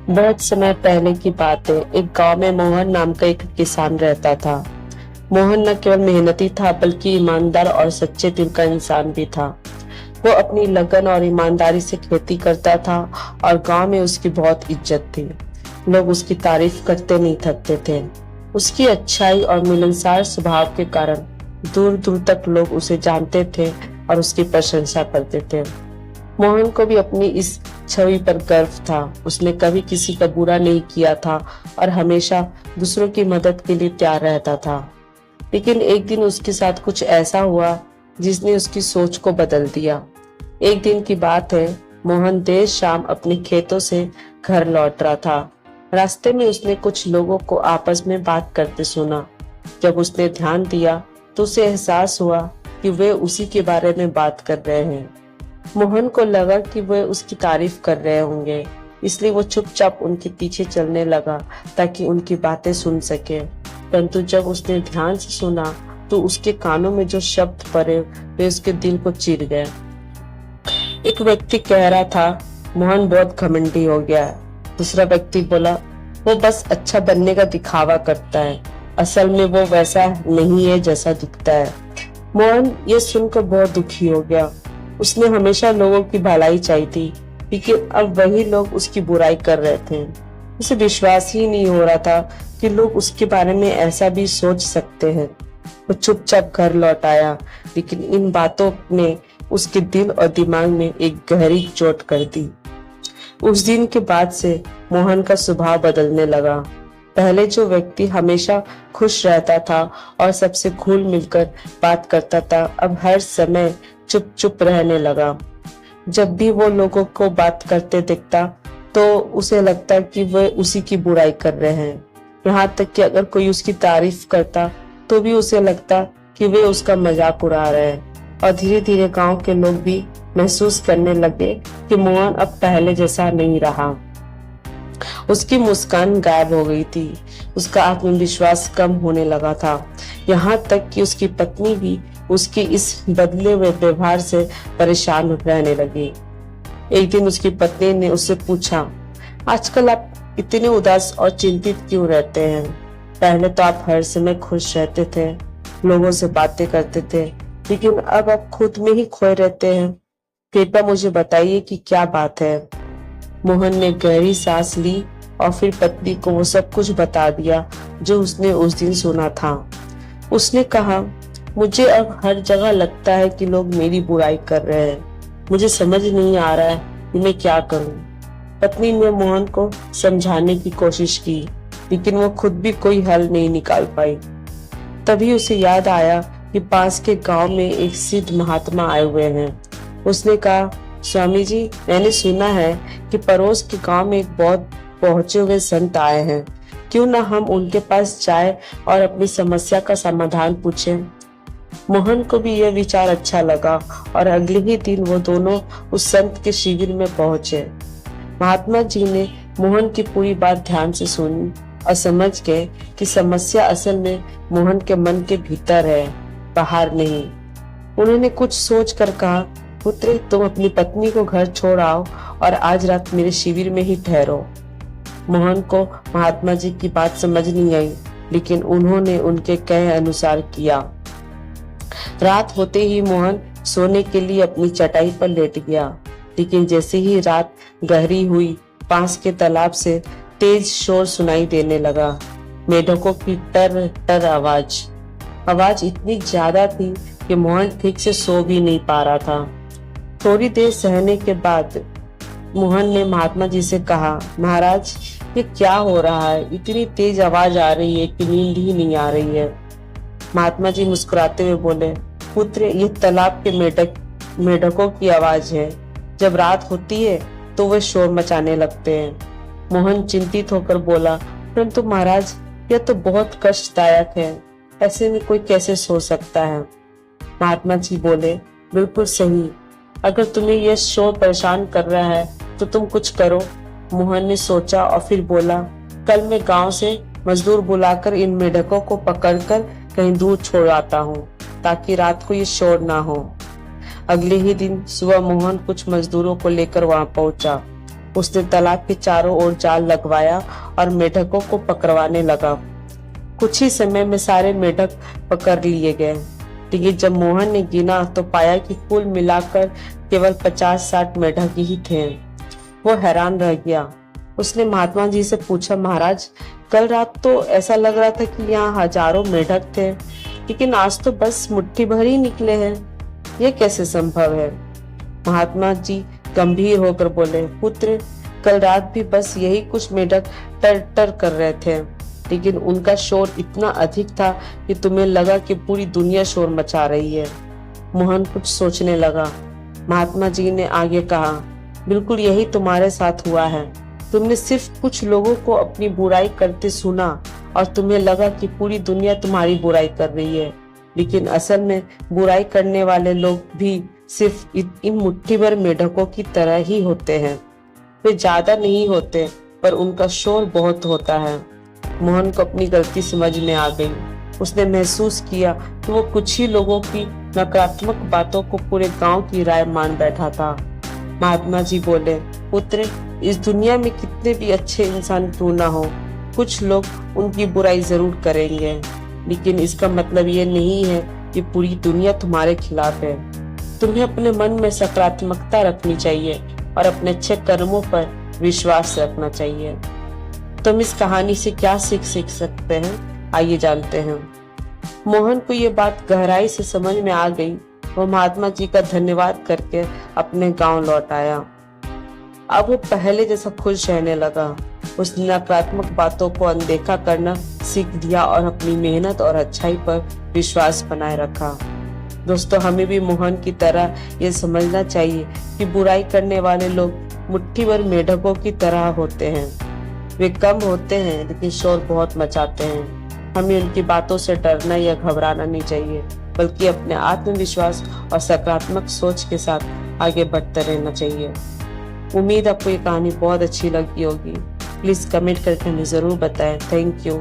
बहुत समय पहले की बात है। एक गांव में मोहन नाम का एक किसान रहता था। मोहन न केवल मेहनती था बल्कि ईमानदार और सच्चे दिल का इंसान भी था। वो अपनी लगन और ईमानदारी से खेती करता था और गांव में उसकी बहुत इज्जत थी। लोग उसकी तारीफ करते नहीं थकते थे। उसकी अच्छाई और मिलनसार स्वभाव के कारण दूर दूर तक लोग उसे जानते थे और उसकी प्रशंसा करते थे। मोहन को भी अपनी इस छवि पर गर्व था। उसने कभी किसी का बुरा नहीं किया था और हमेशा दूसरों की मदद के लिए तैयार रहता था। लेकिन एक दिन उसके साथ कुछ ऐसा हुआ जिसने उसकी सोच को बदल दिया। एक दिन की बात है, मोहन देर शाम अपने खेतों से घर लौट रहा था। रास्ते में उसने कुछ लोगों को आपस में बात करते सुना। जब उसने ध्यान दिया तो उसे एहसास हुआ कि वे उसी के बारे में बात कर रहे हैं। मोहन को लगा कि वे उसकी तारीफ कर रहे होंगे, इसलिए वो चुपचाप उनके पीछे चलने लगा ताकि उनकी बातें सुन सके। परंतु जब उसने ध्यान से सुना तो उसके कानों में जो शब्द पड़े वे उसके दिल को चीर गए। एक व्यक्ति कह रहा था, मोहन बहुत घमंडी हो गया है। दूसरा व्यक्ति बोला, वो बस अच्छा बनने का दिखावा करता है, असल में वो वैसा नहीं है जैसा दिखता है। मोहन ये सुनकर बहुत दुखी हो गया। उसने हमेशा लोगों की भलाई चाही थी, लेकिन अब वही लोग उसकी बुराई कर रहे थे। उसे विश्वास ही नहीं हो रहा था कि लोग उसके बारे में ऐसा भी सोच सकते हैं। वो चुपचाप घर लौट आया, लेकिन इन बातों ने उसके दिल और दिमाग में एक गहरी चोट कर दी। उस दिन के बाद से मोहन का स्वभाव बदलने लगा। पहले जो व्यक्ति हमेशा खुश रहता था और सबसे घुल मिलकर बात करता था, अब हर समय चुप चुप रहने लगा। जब भी वो लोगों को बात करते दिखता तो उसे लगता कि वे उसी की बुराई कर रहे हैं। यहाँ तक कि अगर कोई उसकी तारीफ करता तो भी उसे लगता कि वे उसका मजाक उड़ा रहे हैं। और धीरे धीरे गांव के लोग भी महसूस करने लगे कि मोहन अब पहले जैसा नहीं रहा। उसकी मुस्कान गायब हो गई थी, उसका आत्मविश्वास कम होने लगा था। यहाँ तक कि उसकी पत्नी भी उसके इस बदले हुए व्यवहार से परेशान रहने लगी। एक दिन उसकी पत्नी ने उससे पूछा, आजकल आप इतने उदास और चिंतित क्यों रहते हैं? पहले तो आप हर समय खुश रहते थे, लोगों से बातें करते थे, लेकिन अब आप खुद में ही खोए रहते हैं। कृपया मुझे बताइए कि क्या बात है। मोहन ने गहरी सांस ली और फिर पत्नी को वो सब कुछ बता दिया जो उसने उस दिन सुना था। उसने कहा, मुझे अब हर जगह लगता है कि लोग मेरी बुराई कर रहे हैं। मुझे समझ नहीं आ रहा है कि मैं क्या करूं। पत्नी ने मोहन को समझाने की कोशिश की, लेकिन वो खुद भी कोई हल नहीं निकाल पाई। तभी उसे याद आया कि पास के गांव में एक सिद्ध महात्मा आए हुए हैं। उसने कहा, स्वामी जी, मैंने सुना है कि पड़ोस के गांव में एक बहुत पहुंचे हुए संत आए हैं। क्यों ना हम उनके पास जाए और अपनी समस्या का समाधान पूछें। मोहन को भी यह विचार अच्छा लगा और अगले ही दिन वो दोनों उस संत के शिविर में पहुंचे। महात्मा जी ने मोहन की पूरी बात ध्यान से सुनी और समझ गए कि समस्या असल में मोहन के मन के भीतर है, बाहर नहीं। उन्होंने कुछ सोच कर कहा, पुत्र, तुम अपनी पत्नी को घर छोड़ आओ और आज रात मेरे शिविर में ही ठहरो। मोहन को महात्मा जी की बात समझ नहीं आई, लेकिन उन्होंने उनके कहे अनुसार किया। रात होते ही मोहन सोने के लिए अपनी चटाई पर लेट गया, लेकिन जैसे ही रात गहरी हुई, पास के तालाब से तेज शोर सुनाई देने लगा। मेढकों की टर टर आवाज इतनी ज्यादा थी कि मोहन ठीक से सो भी नहीं पा रहा था। थोड़ी देर सहने के बाद मोहन ने महात्मा जी से कहा, महाराज, ये क्या हो रहा है? इतनी तेज आवाज आ रही है कि नींद ही नहीं आ रही है। महात्मा जी मुस्कुराते हुए बोले, पुत्र, ये तालाब के मेढकों की आवाज है। जब रात होती है तो वे शोर मचाने लगते हैं। मोहन चिंतित होकर बोला, परंतु महाराज, यह तो बहुत कष्टदायक है, ऐसे में कोई कैसे सो सकता है? महात्मा जी बोले, बिल्कुल सही। अगर तुम्हें यह शोर परेशान कर रहा है तो तुम कुछ करो। मोहन ने सोचा और फिर बोला, कल मैं गांव से मजदूर बुलाकर इन मेढकों को पकड़कर कहीं दूर छोड़ आता हूँ, ताकि रात को ये शोर ना हो। अगले ही दिन सुबह मोहन कुछ मजदूरों को लेकर वहां पहुंचा। उसने तालाब के चारों ओर जाल लगवाया और मेढकों को पकड़वाने लगा। कुछ ही समय में सारे मेढक पकड़ लिए गए, लेकिन जब मोहन ने गिना तो पाया कि कुल मिलाकर केवल 50-60 मेढक ही थे। वो हैरान रह गया। उसने महात्मा जी से पूछा, महाराज, कल रात तो ऐसा लग रहा था कि यहाँ हजारों मेढक थे, लेकिन आज तो बस मुट्ठी भर ही निकले हैं। ये कैसे संभव है? महात्मा जी गंभीर होकर बोले, पुत्र, कल रात भी बस यही कुछ मेढक टर टर कर रहे थे, लेकिन उनका शोर इतना अधिक था कि तुम्हें लगा कि पूरी दुनिया शोर मचा रही है। मोहन कुछ सोचने लगा। महात्मा जी ने आगे कहा, बिल्कुल यही तुम्हारे साथ हुआ है। तुमने सिर्फ कुछ लोगों को अपनी बुराई करते सुना और तुम्हें लगा कि पूरी दुनिया तुम्हारी बुराई कर रही है, लेकिन असल में बुराई करने वाले लोग भी सिर्फ इन मुट्ठी भर मेढकों की तरह ही होते हैं। वे ज्यादा नहीं होते, पर उनका शोर बहुत होता है। मोहन को अपनी गलती समझ में आ गई। उसने महसूस किया कि वो कुछ ही लोगों की नकारात्मक बातों को पूरे गांव की राय मान बैठा था। महात्मा जी बोले, पुत्र, इस दुनिया में कितने भी अच्छे इंसान क्यों ना हो, कुछ लोग उनकी बुराई जरूर करेंगे, लेकिन इसका मतलब ये नहीं है कि पूरी दुनिया तुम्हारे खिलाफ है। तुम्हें अपने मन में सकारात्मकता रखनी चाहिए और अपने अच्छे कर्मों पर विश्वास रखना चाहिए। तुम इस कहानी से क्या सीख सकते हैं, आइए जानते हैं। मोहन को ये बात गहराई से समझ में आ गई। वो महात्मा जी का धन्यवाद करके अपने गांव लौट आया। अब वो पहले जैसा खुश रहने लगा। उसने नकारात्मक बातों को अनदेखा करना सीख लिया और अपनी मेहनत और अच्छाई पर विश्वास बनाए रखा। दोस्तों, हमें भी मोहन की तरह ये समझना चाहिए कि बुराई करने वाले लोग मुट्ठी भर मेढकों की तरह होते हैं। वे कम होते हैं, लेकिन शोर बहुत मचाते हैं। हमें उनकी बातों से डरना या घबराना नहीं चाहिए, बल्कि अपने आत्मविश्वास और सकारात्मक सोच के साथ आगे बढ़ते रहना चाहिए। उम्मीद आपको ये कहानी बहुत अच्छी लगी होगी। प्लीज कमेंट करके हमें जरूर बताएं। Thank you.